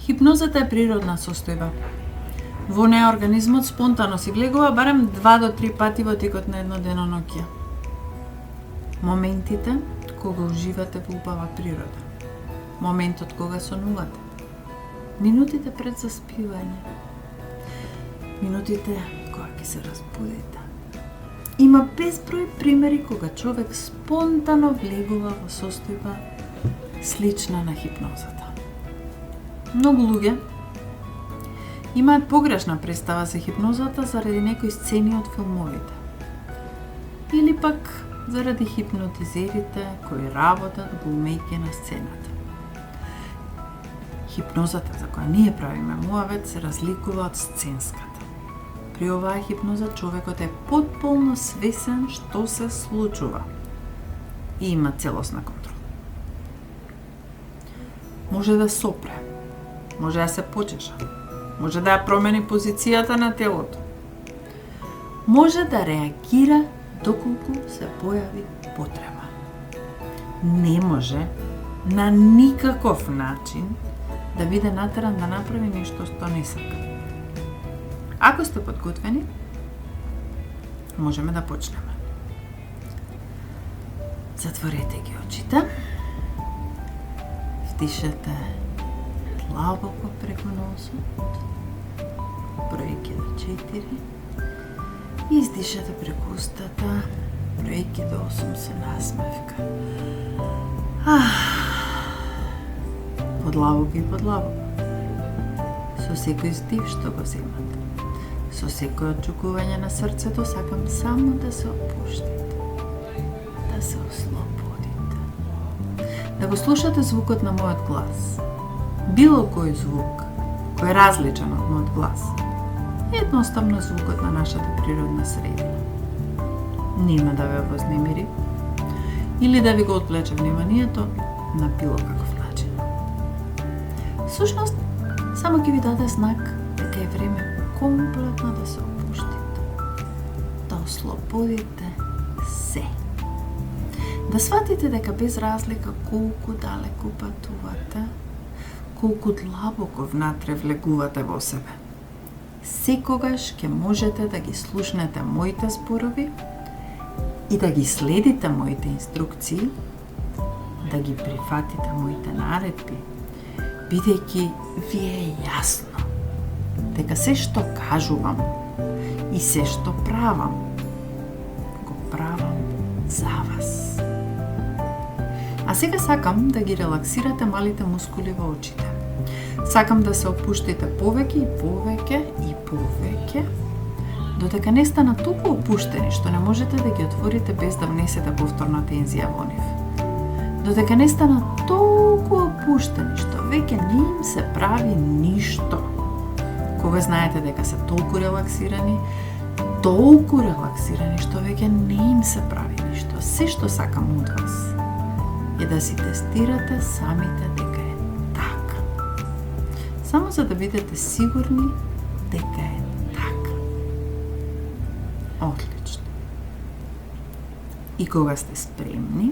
Хипнозата е природна состојба. Во неја организмот спонтано си влегува барем 2 до 3 пати во текот на едно деноноќие. Моментите кога уживате во убава природа. Моментот кога сонувате. Минутите пред заспивање. Минутите кога ќе се разбудите. Има безброј примери кога човек спонтано влегува во состојба слична на хипнозата. Многу луѓе имаат погрешна представа за хипнозата заради некои сцени од филмовите. Или пак заради хипнотизерите кои работат глумејќи на сцената. Хипнозата за која ние правиме муавет се разликува од сценската. При оваа хипноза човекот е потполно свесен што се случува и има целосна контрола. Може да сопре, може да се почеша, може да ја промени позицијата на телото, може да реагира доколку се појави потреба. Не може на никаков начин да биде натеран да направи нешто што не сака. Ако сте подготвени, можеме да почнеме. Затворете ги очите. Вдишете длабоко преку носот. Бројки до 4. И издишете преку устата. Бројки до 8 со насмевка. Подлабоко и подлабоко. Со секој здив што го земате. Со секој отчукување на срцето сакам само да се опуштите, да се ослободите. Да го слушате звукот на мојот глас. Било кој звук кој е различен од мојот глас. Едноставно звукот на нашата природна средина. Нема да ве вознемири или да ви го отвлече вниманието на било каков начин. Сушност, само ќе ви даде знак дека е време комплетно да се опуштите, да ослободите се. Да сватите дека без разлика колку далеку патувате, колку длабоко внатре влегувате во себе, секогаш ќе можете да ги слушнете моите зборови и да ги следите моите инструкции, да ги прифатите моите наредби, бидејќи ви е јасно дека се што кажувам и се што правам, го правам за вас. А сега сакам да ги релаксирате малите мускули во очите. Сакам да се опуштите повеќе и повеќе и повеќе, додека не станат толку опуштени што не можете да ги отворите без да внесете повторна тензија во нив. Додека не станат толку опуштени што веќе не им се прави ништо. Кога знаете дека се толку релаксирани што веќе не им се прави ништо. Се што сакам од вас е да си тестирате самите дека е така. Само за да бидете сигурни дека е така. Одлично. И кога сте спремни,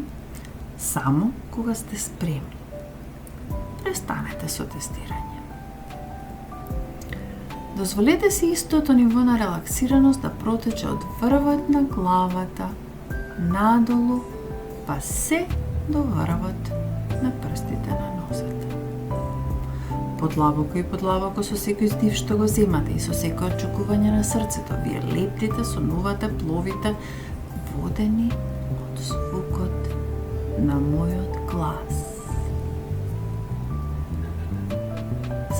само кога сте спремни, престанете со тестирање. Дозволете си истото ниво на релаксираност да протече од врвот на главата, надолу, па се до врвот на прстите на нозете. Подлабоко и подлабоко со секој здив што го земате и со секој отчукување на срцето, вие лептите, сонувате, пловите, водени од звукот на мојот глас.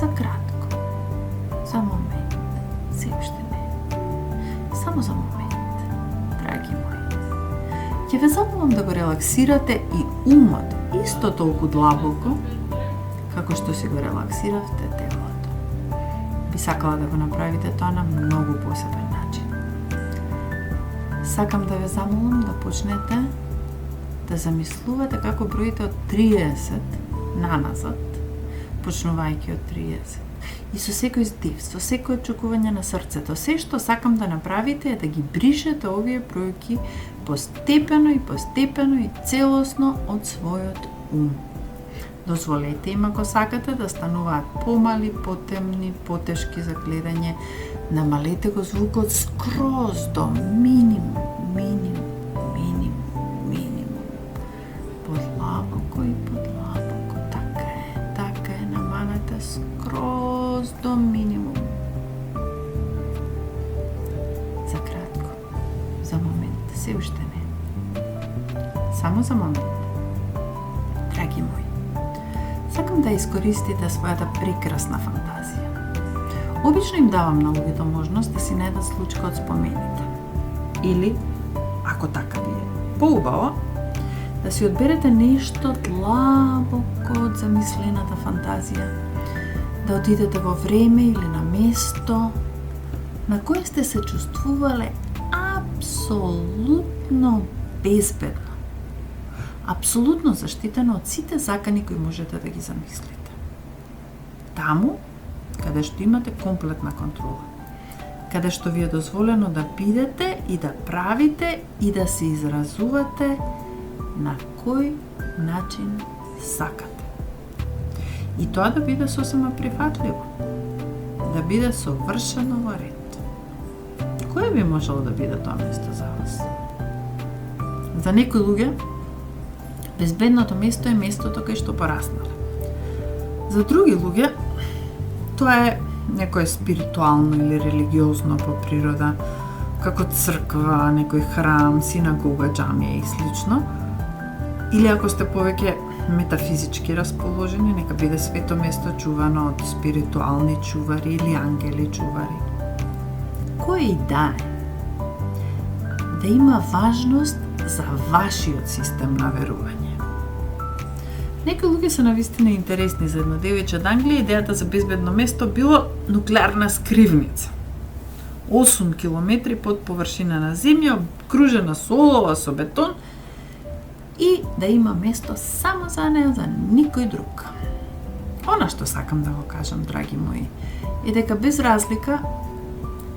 За кратко, за момент, се уште не. Само за момент, драги мои. Ќе ве замолам да го релаксирате и умот исто толку длабоко, како што си го релаксиравте телото. Би сакала да го направите тоа на многу посебен начин. Сакам да ве замолам да почнете да замислувате како броите од 30 наназад, почнувајќи од 30. И со секој здив, со секој отчукување на срцето, се што сакам да направите е да ги бришете овие бројки постепено и целосно од својот ум. Дозволете им ако сакате да стануваат помали, потемни, потешки за гледање. Намалете го звукот скроз до минимум. Подлабоко и подлабоко. Така е, намалете скроз до минимум. За кратко, за момент, се уште не. Само за момент. Драги мои, сакам да искористите својата прекрасна фантазија. Обично им давам на луѓето можност да си најдат случка од спомените. Или, ако така ви е поубаво, да си одберете нешто длабоко од замислената фантазија, да отидете во време или на место на кое сте се чувствувале апсолутно безбедно, апсолутно заштитено од сите закани кои можете да ги замислите. Таму, каде што имате комплетна контрола, каде што ви е дозволено да бидете и да правите и да се изразувате на кој начин сакате. И тоа да биде сосема прифатливо, да биде совршено во ред. Кое би можело да биде тоа место за вас? За некои луѓе, безбедното место е местото кај што пораснале. За други луѓе, тоа е некое спиритуално или религиозно по природа, како црква, некој храм, синагога, џамија и слично. Или ако сте повеќе метафизички расположени, нека биде свето место чувано од спиритуални чувари или ангели чувари. Кој и да е, да има важност за вашиот систем на верување. Некои луѓе се навистина интересни. За едно девојче од Англија идејата за безбедно место било нуклеарна скривница. 8 километри под површина на земја, окружена со олова, со бетон, и да има место само за неа, за никој друг. Она што сакам да го кажам, драги мои, е дека без разлика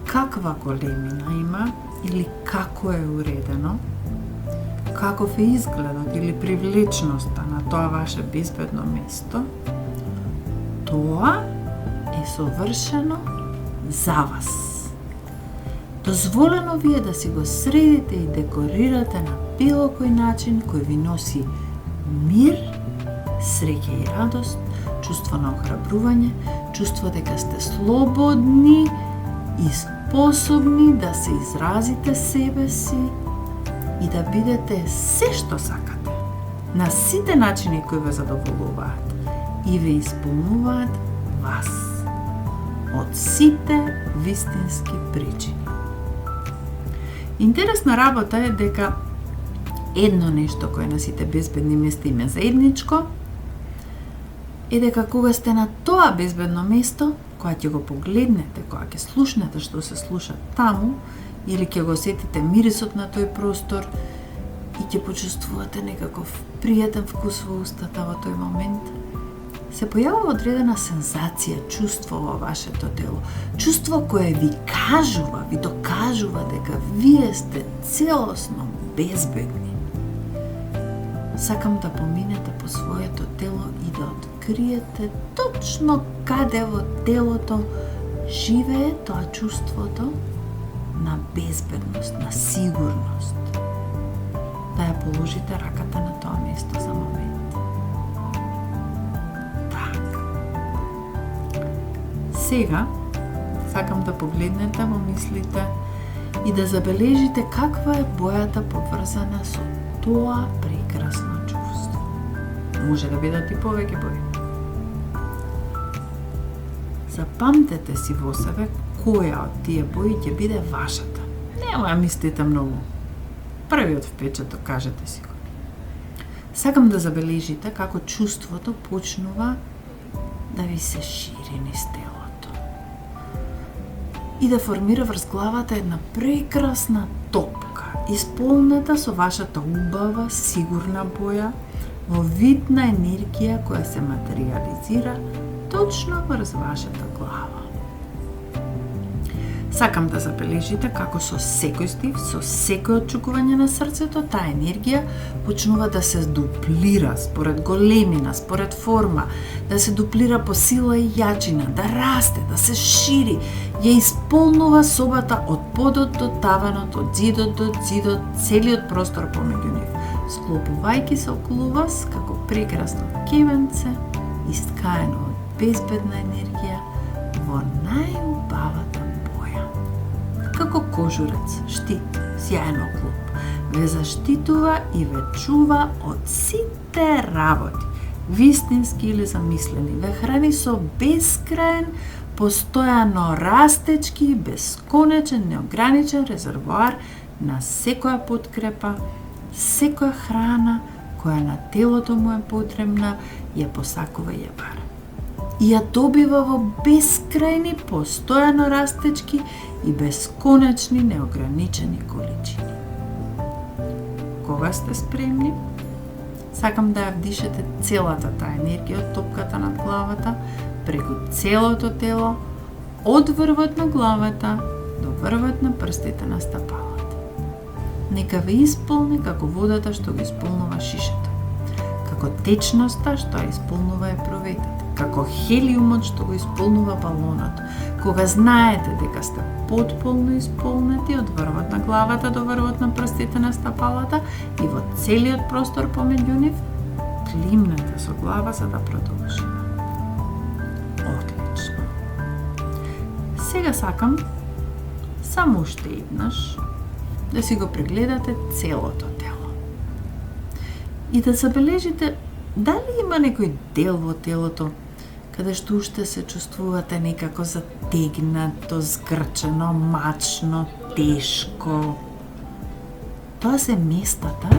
каква големина има или како е уредено, каков е изгледот или привлечноста на тоа ваше безбедно место, тоа е совршено за вас. Дозволено ви е да си го средите и декорирате на било кој начин кој ви носи мир, среќа и радост, чувство на охрабрување, чувство дека сте слободни и способни да се изразите себе си и да бидете се што сакате, на сите начини кои ве задоволуваат и ве исполнуваат вас, од сите вистински причини. Интересна работа е дека едно нешто кое на сите безбедни места има заедничко е дека кога сте на тоа безбедно место, кога ќе го погледнете, кога ќе слушнете што се слуша таму, или ќе го осетите мирисот на тој простор и ќе почувствувате некаков пријатен вкус во устата во тој момент, се појавува одредена сензација, чувство во вашето тело. Чувство кое ви кажува, ви докажува дека вие сте целосно безбедни. Сакам да поминете по своето тело и да откриете точно каде во телото живее тоа чувството на безбедност, на сигурност. Да ја положите раката на тоа место за момент. Сега, сакам да погледнете во мислите и да забележите каква е бојата поврзана со тоа прекрасно чувство. Може да бидат и повеќе бои. Запамтете си во себе која од тие бои ќе биде вашата. Нема ја мислите многу. Првиот впечаток, кажете си го. Сакам да забележите како чувството почнува да ви се шири низ телото и да формира врз главата една прекрасна топка, исполнета со вашата убава, сигурна боја, во вид на енергија која се материализира точно врз вашата глава. Сакам да забележите како со секој стив, со секој отчукување на срцето, таа енергија почнува да се дуплира според големина, според форма, да се дуплира по сила и јачина, да расте, да се шири, ја исполнува собата од подот до таванот, од зидот до зидот, целиот простор помеѓу нив, склопувајќи се околу вас како прекрасно кевенце, искаено од безбедна енергија во најубавата боја. Како кожурец, штит, сјаен оклоп, ве заштитува и ве чува од сите работи, вистински или замислени, ве храни со бескраен, постојано растечки, бесконечен, неограничен резервоар на секоја подкрепа, секоја храна која на телото му е потребна, ја посакува и ја бара. И ја добива во бескрајни, постојано растечки и бесконечни, неограничени количини. Кога сте спремни, сакам да ја вдишете целата таа енергија од топката над главата, преку целото тело, од врвот на главата до врвот на прстите на стапалата. Нека ве исполни како водата што го исполнува шишето, како течноста што ја исполнува епроветата, како хелиумот што го исполнува балонот, кога знаете дека сте потполно исполнети од врвот на главата до врвот на прстите на стапалата и во целиот простор помеѓу нив, климнете со глава за да продолжиме. Одлично. Сега сакам само уште еднаш да си го прегледате целото тело и да забележите дали има некој дел во телото каде што уште се чувствувате некако затегнато, згрчено, мачно, тешко. Тоа се местата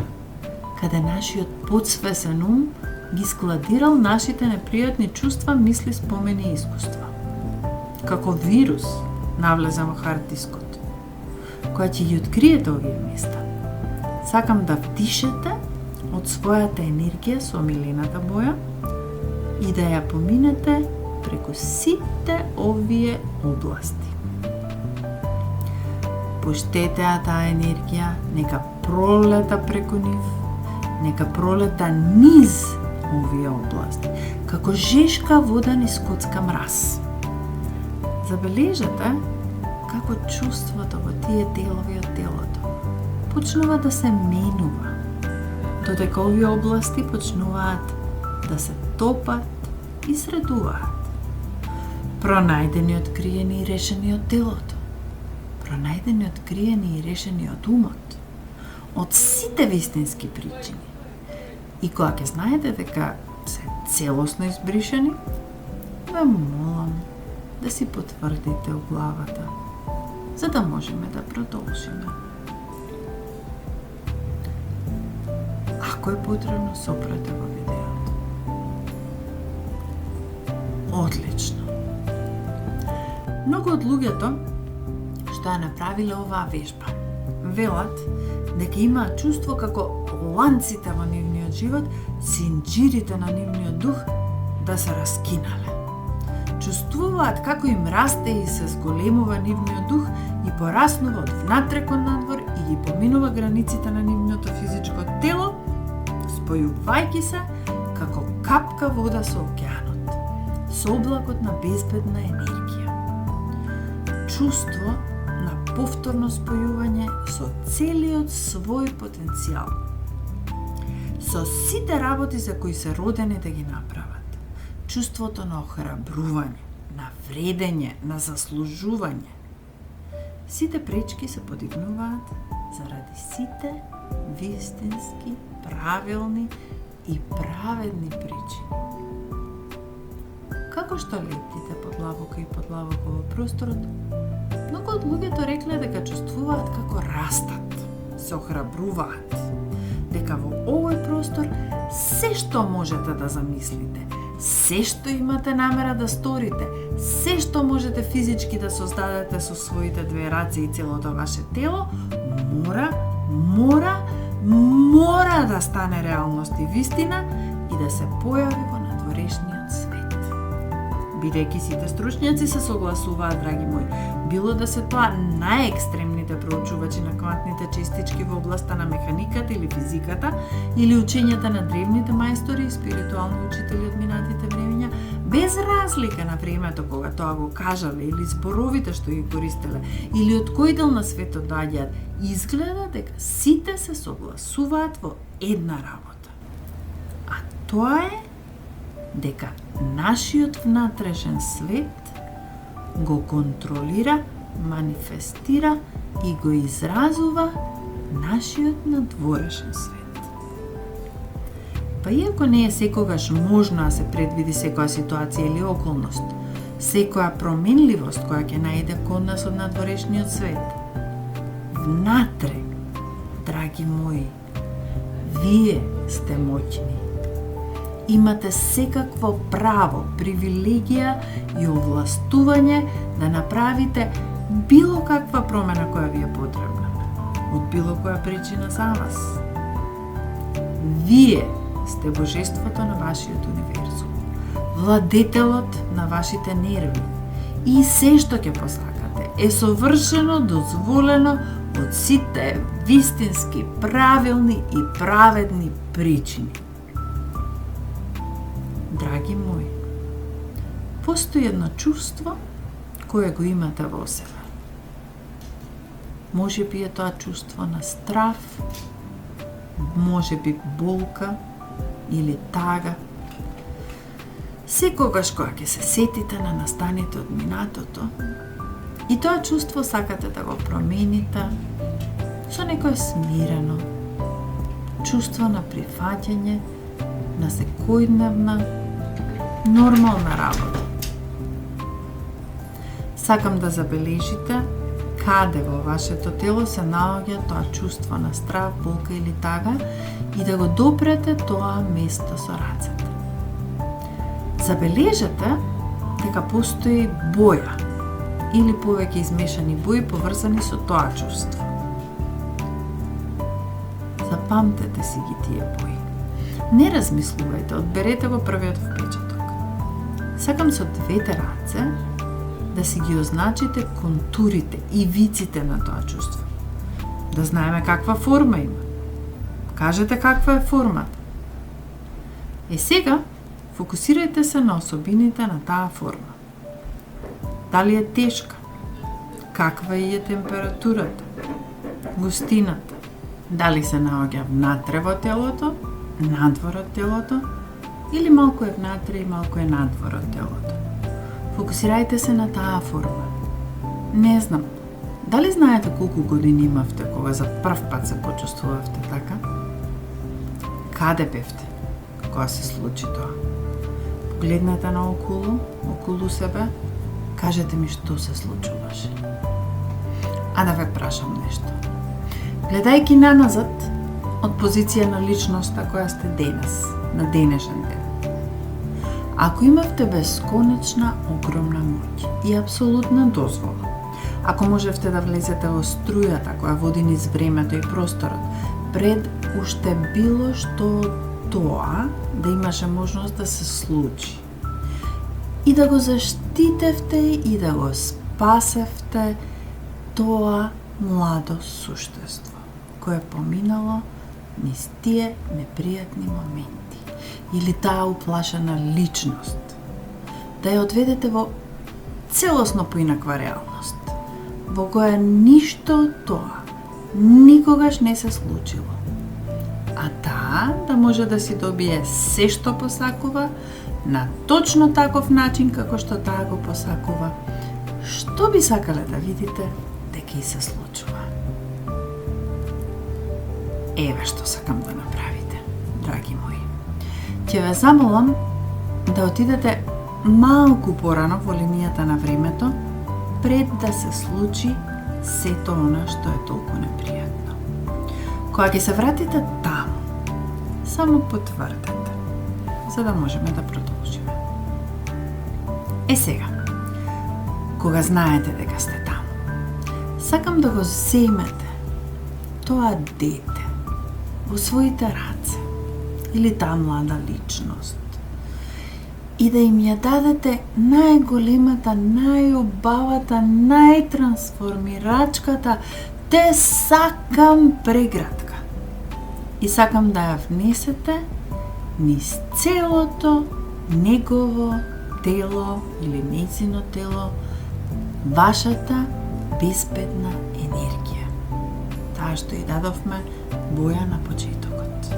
каде нашиот подсвесен ум ги складирал нашите непријатни чувства, мисли, спомени и искуства. Како вирус навлезе во хард дискот, која ќе ги откриете овие места. Сакам да вдишете од својата енергија со омилената боја и да ја поминете преку сите овие области. Пуштете ја таа енергија, нека пролета преку нив, нека пролета низ овие области, како жешка вода низ коцка мраз. Забележете како чувството во тие делови од телото почнува да се менува, додека овие области почнуваат да се топат и средуваат. Пронајдени, откриени и решени од телото. Пронајдени, откриени и решени од умот. Од сите вистински причини. И кога ќе знаете дека се целосно избришени, ве молам да си потврдите у главата, за да можеме да продолжиме. Ако е потребно, сопрете во видеото. Одлично. Многу од луѓето што ја направиле оваа вежба велат дека имаат чувство како ланците во нивниот живот, синџирите на нивниот дух да се раскинале. Чувствуваат како им расте и се зголемува нивниот дух и пораснува од внатре кон надвор и ги поминува границите на нивното физичко тело, спојувајќи се како капка вода со океанот, со облакот на безбедна енергија. Чувство на повторно спојување со целиот свој потенцијал, со сите работи за кои се родени да ги направат. Чувството на охрабрување, на вредење, на заслужување. Сите пречки се подигнуваат заради сите вистински, правилни и праведни причини. Како што летите подлабоко и подлабоко во просторот, многу од луѓето рекле дека чувствуваат како растат, се охрабруваат, дека во овој простор се што можете да замислите, се што имате намера да сторите, се што можете физички да создадете со своите две раце и целото ваше тело, мора да стане реалност и вистина и да се појави во надворешниот свет. Бидејќи сите стручњаци се согласуваат, драги мои, било да се тоа најекстремните проучувачи на квантните честички во областа на механиката или физиката, или учењата на древните мајстори и спиритуални учители од минатите времења, без разлика на времето кога тоа го кажале или зборовите што ги користеле, или од кој дел на светот доаѓаат, изгледа дека сите се согласуваат во една работа. А тоа е дека нашиот внатрешен свет го контролира, манифестира и го изразува нашиот надворешен свет. Па иако не е секогаш можно да се предвиди секоја ситуација или околност, секоја променливост која ќе најде код нас од надворешниот свет, внатре, драги мои, вие сте моќни. Имате секакво право, привилегија и овластување да направите било каква промена која ви е потребна, од било која причина за вас. Вие сте божеството на вашиот универзум, владетелот на вашите нерви и се што ќе посакате е совршено дозволено од сите вистински правилни и праведни причини. Драги мои, постои едно чувство кое го имате во себе. Може би е тоа чувство на страв, може би болка или тага. Секогаш кога ќе се сетите на настаните од минатото, и тоа чувство сакате да го промените со некое смирено чувство на прифаќање на секојдневна нормална работа. Сакам да забележите каде во вашето тело се наоѓа тоа чувство на страв, болка или тага и да го допрете тоа место со рацете. Забележете дека постои боја или повеќе измешани бои поврзани со тоа чувство. Запамтете си ги тие бои. Не размислувајте, одберете го првиот впечаток. Сакам со двете раце да си ги означите контурите и виците на тоа чувство. Да знаеме каква форма има. Кажете каква е формата. Сега фокусирајте се на особините на таа форма. Дали е тешка? Каква е температурата? Густината? Дали се наоѓа внатре во телото, надвор од телото, или малку е внатре и малку е надвор од телото. Фокусирајте се на таа форма. Не знам, дали знаете колку години имавте кога за прв пат се почувствувавте така? Каде бевте кога се случи тоа? Погледнете околу себе, кажете ми што се случуваше. А да ве прашам нешто. Гледајќи наназад, од позиција на личноста која сте денес, на денешен ден. Ако имавте бесконечна, огромна моќ и апсолутна дозвола, ако можевте да влезете во струјата која води низ времето и просторот, пред уште било што тоа да имаше можност да се случи, и да го заштитевте и да го спасевте тоа младо суштество, кое поминало низ тие непријатни моменти, или таа уплашена личност, да ја одведете во целосно поинаква реалност, во која ништо од тоа никогаш не се случило, а таа да може да си добие се што посакува на точно таков начин како што таа го посакува, што би сакале да видите дека и се случува. Еве што сакам да направите, драги мои. Ќе ве замолам да отидете малку порано во линијата на времето, пред да се случи сето она што е толку непријатно. Кога ќе се вратите таму, само потврдете, за да можеме да продолжиме. Сега, кога знаете дека сте таму, сакам да го земете тоа дете во своите раце или таа млада личност и да им ја дадете најголемата, најубавата, најтрансформирачката "Те сакам" прегратка. И сакам да ја внесете низ целото негово тело или нејзино тело, вашата безбедна енергија. Таа што и дадовме боја на почетокот.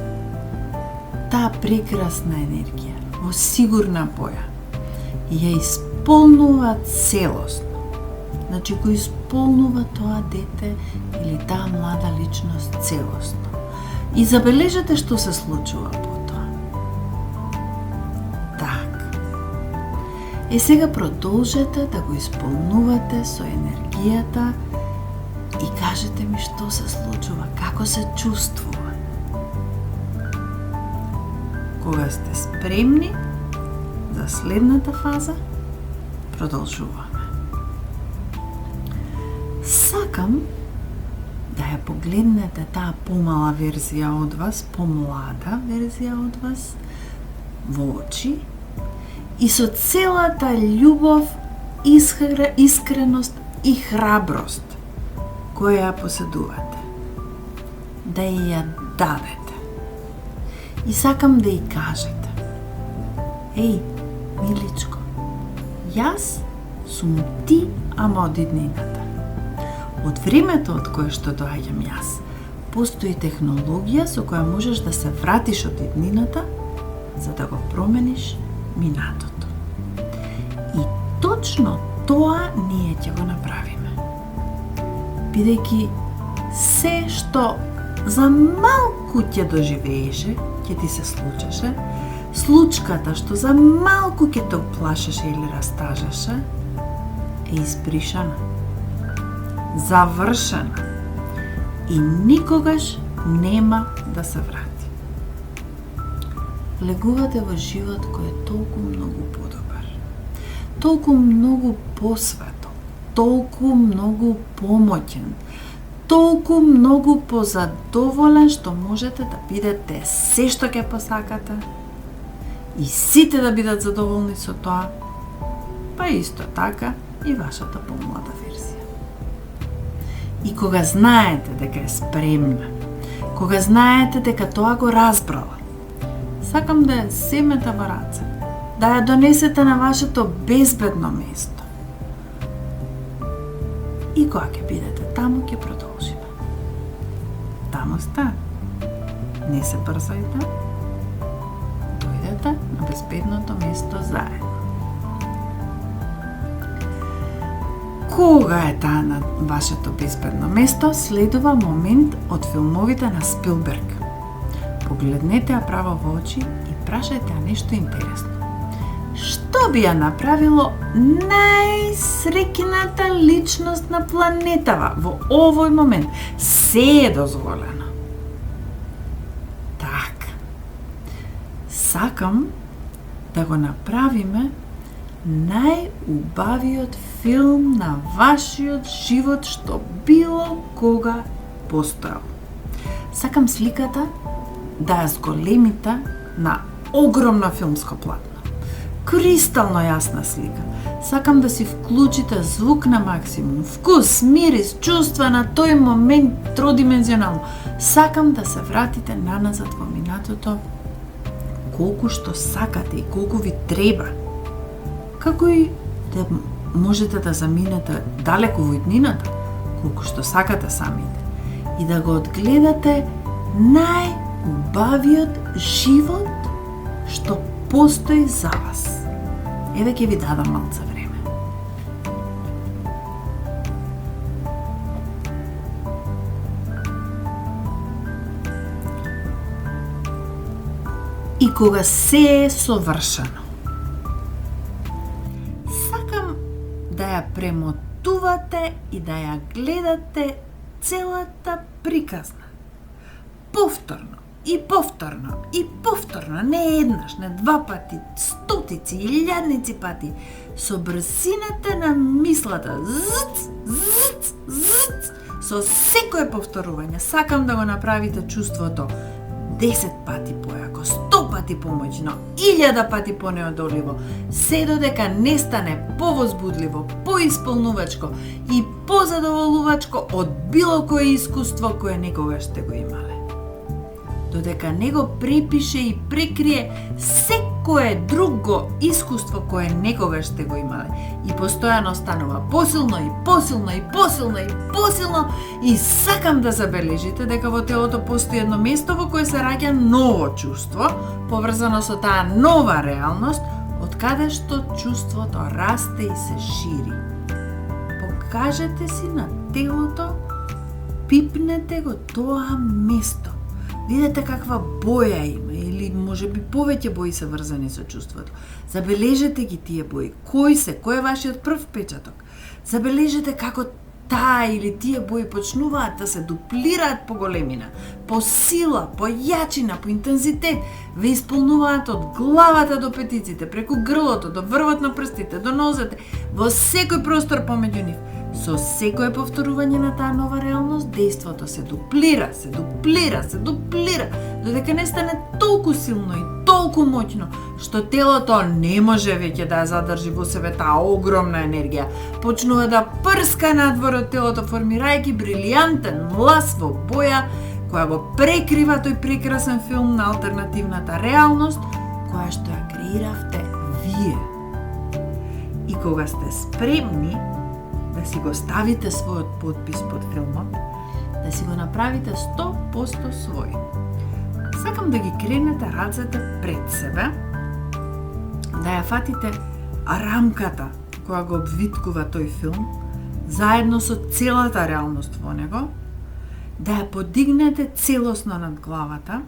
Таа прекрасна енергија во сигурна боја и ја исполнува целосно. Значи го исполнува тоа дете или таа млада личност целосно. И забележете што се случува потоа. Так. И сега продолжете да го исполнувате со енергијата и кажете ми што се случува, како се чувствува. Кога сте спремни за следната фаза, продолжуваме. Сакам да ја погледнете таа помала верзија од вас, помлада верзија од вас, во очи и со целата љубов, искреност и храброст која ја поседувате, да ја дадете. И сакам да ја кажете: "Еј, миличко, јас сум ти, ама од иднината. Од времето од кое што доаѓам јас, постои технологија со која можеш да се вратиш од иднината за да го промениш минатото. И точно тоа ние ќе го направиме. Бидејќи се што за малку ќе доживееше, ќе ти се случеше, случката што за малку ќе те уплашеше или растажеше, е избришана, завршена и никогаш нема да се врати. Легувате во живот кој е толку многу подобар, толку многу посветол, толку многу помоќен, толку многу позадоволен што можете да бидете се што ќе посакате и сите да бидат задоволни со тоа, па исто така и вашата помлада верзија. И кога знаете дека е спремна, кога знаете дека тоа го разбрала, сакам да ја земете во раце, да ја донесете на вашето безбедно место. И кога ќе бидете таму, ќе продолжиме. Таму сте. Не се брзајте. Дојдете на безбедното место заедно. Кога е таа на вашето безбедно место, следува момент од филмовите на Спилберг. Погледнете ја право во очи и прашајте ја нешто интересно. Што би ја направило најсреќната личност на планетава во овој момент? Се е дозволено. Така. Сакам да го направиме најубавиот филм на вашиот живот што било кога постоел. Сакам сликата да ја зголемите на огромно филмско платно. Кристално јасна слика. Сакам да си вклучите звук на максимум, вкус, мирис, чувства на тој момент тродимензионално. Сакам да се вратите наназад во минатото колку што сакате и колку ви треба. Како и да можете да заминете далеку во иднината, колку што сакате самите, и да го одгледате најубавиот живот што постои за вас. Еве ќе ви дадам малце време. И кога се е совршено, сакам да ја премотувате и да ја гледате целата приказна. Повторно, и повторно, и повторно, не еднаш, не два пати, стотици, илјадници пати, со брзината на мислата, со секое повторување. Сакам да го направите чувството 10 пати појако, 100 пати помоćно, 1000 пати понеодоливо, се додека не стане повозбудливо, поисполнувачко и позадоволувачко од било кое искуство кое некогаш сте го имале. Додека не го препише и прекрие секое друго искуство кое некогаш сте го имале и постојано станува посилно и посилно и посилно и посилно и сакам да забележите дека во телото постои едно место во кое се раѓа ново чувство, поврзано со таа нова реалност, од каде што чувството расте и се шири. Покажете си на телото, пипнете го тоа место. Видете каква боја има или можеби повеќе бои се врзани со чувството. Забележете ги тие бои. Кој е вашиот прв печаток? Забележете како таа или тие бои почнуваат да се дуплираат по големина, по сила, по јачина, по интензитет, ве исполнуваат од главата до петиците, преку грлото, до врвот на прстите, до нозете, во секој простор помеѓу нив. Со секое повторување на таа нова реалност, дејството се дуплира, се дуплира, се дуплира, додека не стане толку силно и толку моќно, што телото не може веќе да ја задржи во себе таа огромна енергија. Почнува да прска надвор од телото, формирајќи брилијантен млас во боја, која го прекрива тој прекрасен филм на алтернативната реалност, која што ја креиравте вие. И кога сте спремни да си го ставите својот подпис под филмот, да си го направите 100% свој. Сакам да ги кренете рацете пред себе, да ја фатите рамката која го обвиткува тој филм, заедно со целата реалност во него, да ја подигнете целосно над главата,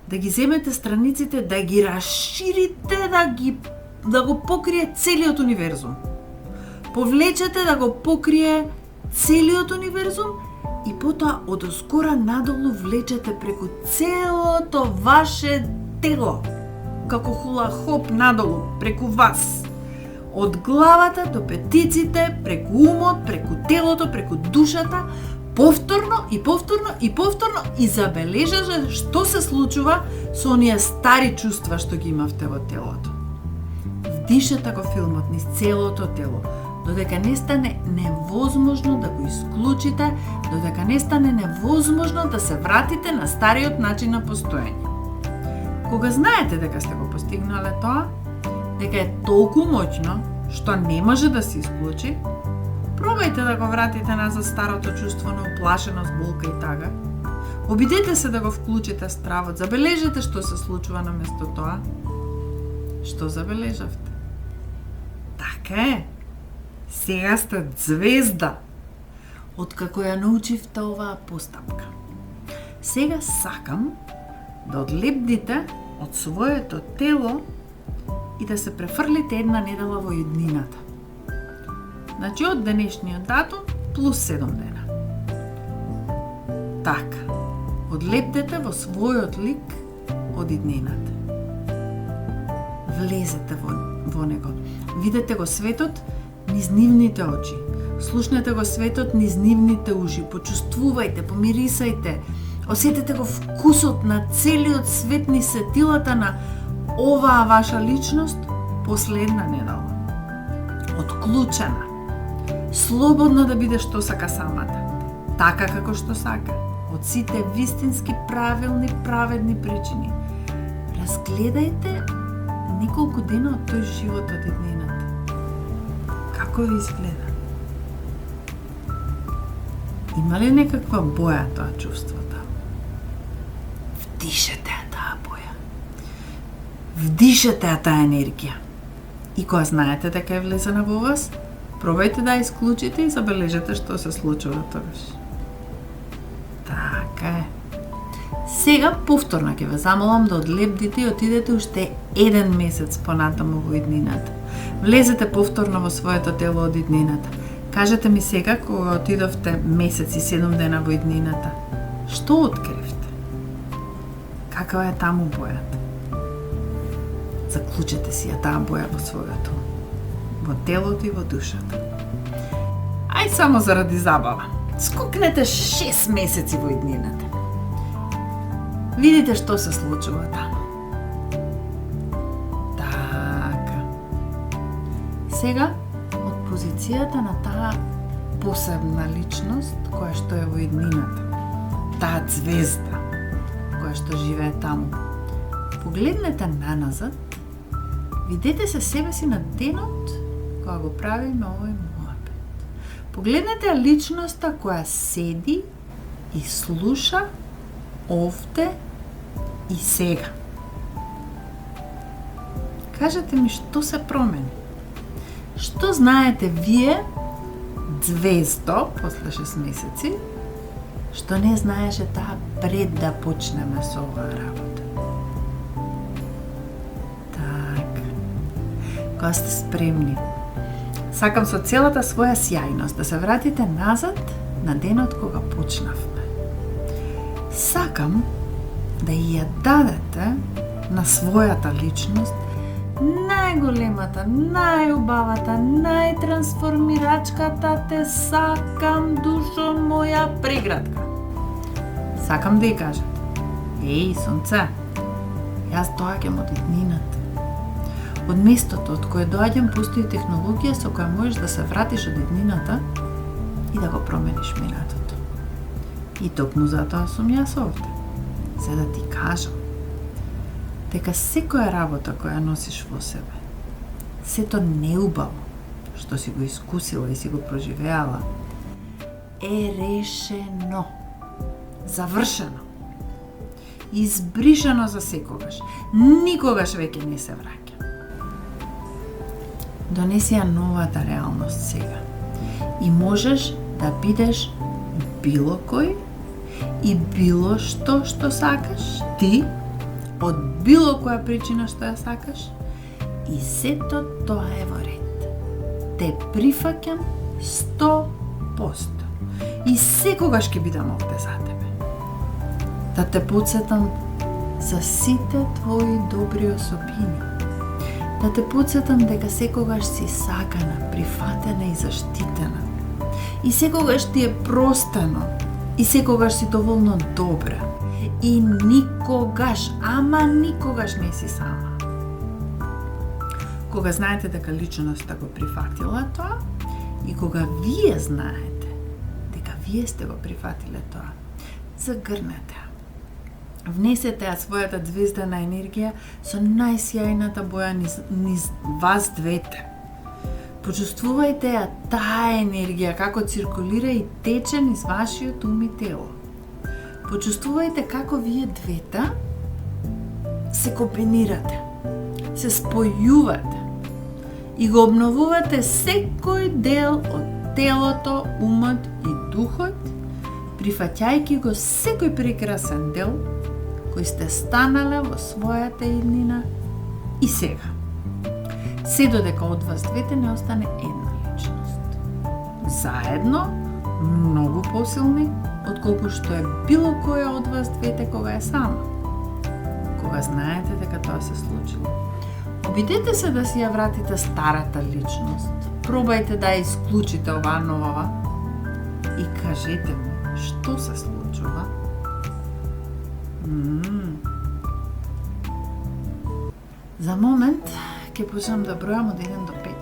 да ги земете страниците, да ги расширите, да го покрие целиот универзум. Повлечете да го покрие целиот универзум и потоа од оскора надолу влечете преку целото ваше тело, како хула хоп надолу, преку вас. Од главата до петиците, преку умот, преку телото, преку душата, повторно и повторно и повторно и забележете што се случува со оние стари чувства што ги имавте во телото. Вдишете го филмот низ целото тело, додека не стане невозможно да го исклучите, додека не стане невозможно да се вратите на стариот начин на постоење. Кога знаете дека сте го постигнале тоа, дека е толку моќно што не може да се исклучи, пробајте да го вратите назад старото чувство на уплашеност, болка и тага. Обидете се да го вклучите стравот, забележете што се случува наместо тоа. Што забележавте? Така е. Сега сте звезда. Откако ја научивте оваа постапка. Сега сакам да одлебдите од своето тело и да се префрлите една недела во иднината. Значи од денешниот датум плюс 7 дена. Така, одлебдете во својот лик од иднината. Влезете во него. Видете го светот низ нивните очи. Слушнете го светот низ нивните уши. Почувствувајте, помирисајте. Осетете го вкусот на целиот свет низ сетилата на оваа ваша личност последна недела. Отклучена. Слободно да биде што сака самата. Така како што сака. Од сите вистински правилни, праведни причини. Разгледајте неколку дена од тој живот од иднината. Како ви изгледа? Има ли некаква боја тоа чувството? Вдишете ја таа боја. Вдишете ја таа енергија. И кога знаете дека е влезена во вас, пробајте да ја исклучите и забележете што се случува тогаш. Така е. Сега повторно ќе ве замолам да одлебдите и отидете уште 1 месец понатаму во иднината. Влезете повторно во своето тело од иднината. Кажете ми сега, кога отидовте месец и 7 дена во иднината, што откривте? Каква е таму бојата? Заклучете си ја таа боја во своето, во телото и во душата. Ај само заради забава. Скокнете 6 месеци во иднината. Видите што се случува таму. Сега, од позицијата на таа посебна личност која што е во иднината, таа звезда која што живее таму, погледнете наназад, видете се себе си на денот кога го правиме овој муабет. Погледнете личноста која седи и слуша овде и сега. Кажете ми што се промени? Што знаете вие, звездо, после 6 месеци, што не знаеше таа пред да почнеме со оваа работа? Така. Кога сте спремни, сакам со целата своја сјајност да се вратите назад на денот кога почнавме. Сакам да ја дадете на својата личност најголемата, најубавата, најтрансформирачката те сакам, душо моја преградка. Сакам да ја кажете: еј, сонце, јас доаѓам од иднината. Од местото од кое доаѓам постои технологија со која можеш да се вратиш од иднината и да го промениш минатото. И токму затоа сум јас овде, за да ти кажам дека секоја работа која носиш во себе, сето неубаво што си го искусила и си го проживеала, е решено, завршено, избришено за секогаш, никогаш веќе не се враќа. Донеси ја новата реалност сега и можеш да бидеш било кој и било што сакаш ти, од било која причина што ја сакаш, и сето тоа е во ред. Те прифаќам 100%. И секогаш ќе бидам овде за тебе. Да те подсетам за сите твои добри особини. Да те подсетам дека секогаш си сакана, прифатена и заштитена. И секогаш ти е простено. И секогаш си доволно добра. И никогаш, ама никогаш не си сама. Кога знаете дека личноста го прифатила тоа и кога вие знаете дека вие сте го прифатиле тоа, загрнете. Внесете ја својата звездана енергија со најсјајната боја низ вас двете. Почувствувајте ја таа енергија како циркулира и тече низ вашиот ум и тело. Почувствувајте како вие двете се комбинирате, се спојувате и го обновувате секој дел од телото, умот и духот, прифаќајќи го секој прекрасен дел кој сте станале во својата иднина и сега. Се додека од вас двете не остане една личност. Заедно, многу посилни, отколку што е било која од вас двете кога е сама. Кога знаете дека тоа се случило. Обидете се да си ја вратите старата личност. Пробајте да ја исклучите оваа нова и кажете ми што се случува. За момент ќе почнам да бројам од 1 до 5.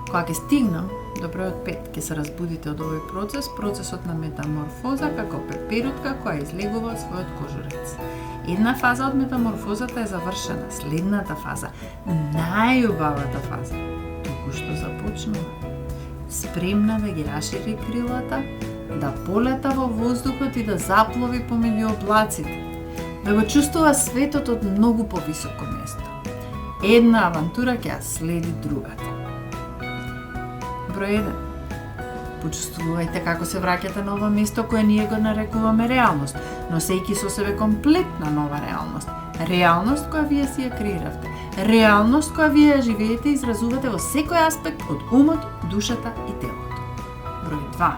Кога ќе стигнам до бројот 5, ќе се разбудите од овој процес, процесот на метаморфоза како пеперутка која излегува од својот кожурец. Една фаза од метаморфозата е завршена, следната фаза, најубавата фаза, току-што започнува. Спремна да ги расшири крилата, да полета во воздухот и да заплови помеѓу облаците, да го чувствува светот од многу повисоко место. Една авантура ќе ја следи другата. Број 1. Почувствувајте како се враќате на ова место кое ние го нарекуваме реалност, носејќи со себе комплетна нова реалност. Реалност која вие си ја креиравте. Реалност која вие ја живеете и изразувате во секој аспект од умот, душата и телото. Број 2.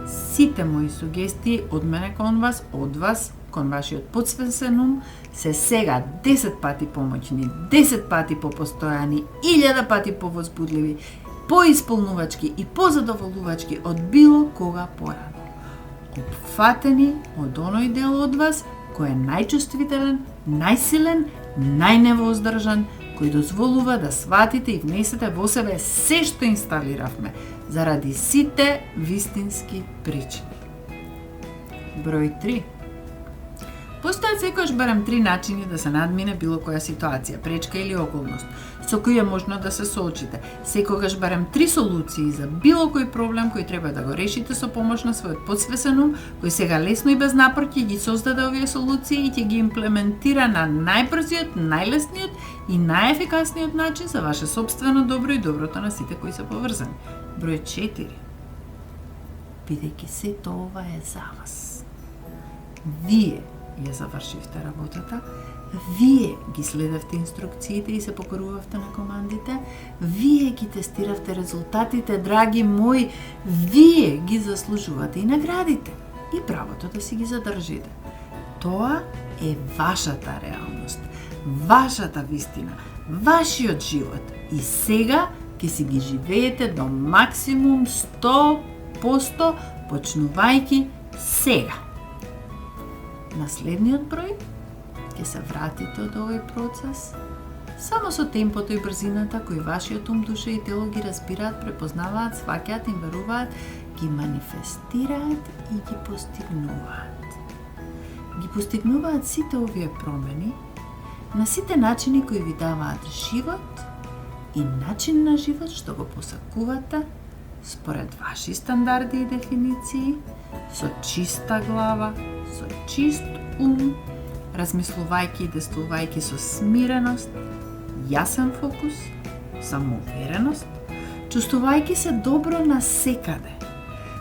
Сите мои сугестии од мене кон вас, од вас, кон вашиот подсвесен ум, се сега 10 пати помоќни, 10 пати попостојани, 1000 пати повозбудливи, поисполнувачки и позадоволувачки од било кога порано. Опфатени од оној дел од вас кој е најчувствителен, најсилен, најневоздржан, кој дозволува да сватите и внесете во себе се што инсталиравме, заради сите вистински причини. Број 3. Постојат секојаш барем 3 начини да се надмине било која ситуација, пречка или околност, со кој е можно да се соочите. Секогаш барем 3 солуции за било кој проблем кој треба да го решите со помош на својот подсвесен ум, кој сега лесно и без напор ќе ги создаде овие солуции и ќе ги имплементира на најбрзиот, најлесниот и најефикасниот начин за ваше сопствено добро и доброто на сите кои се поврзани. Број 4. Бидејќи сето ова е за вас. Вие ја завршивте работата, вие ги следевте инструкциите и се покорувавте на командите, вие ги тестиравте резултатите, драги мои, вие ги заслужувате и наградите и правото да си ги задржите. Тоа е вашата реалност, вашата вистина, вашиот живот и сега ќе си ги живеете до максимум 100%, почнувајќи сега. На следниот број ќе се вратите од овој процес само со темпото и брзината кои вашиот ум, душа и тело ги разбираат, препознаваат, сваќаат и веруваат, ги манифестираат и ги постигнуваат. Ги постигнуваат сите овие промени на сите начини кои ви даваат живот и начин на живот што го посакувате според ваши стандарди и дефиниции, со чиста глава, со чист ум, размислувајќи и действувајќи со смиреност, јасен фокус, самоувереност, чувствувајќи се добро насекаде,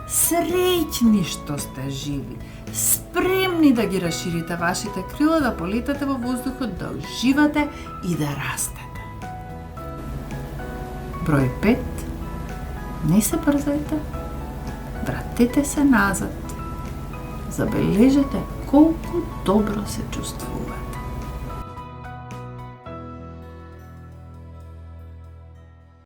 среќни што сте живи, спремни да ги расширите вашите крила, да полетате во воздухот, да уживате и да растете. Број 5. Не се брзајте, вратете се назад, забележете колку добро се чувствувате.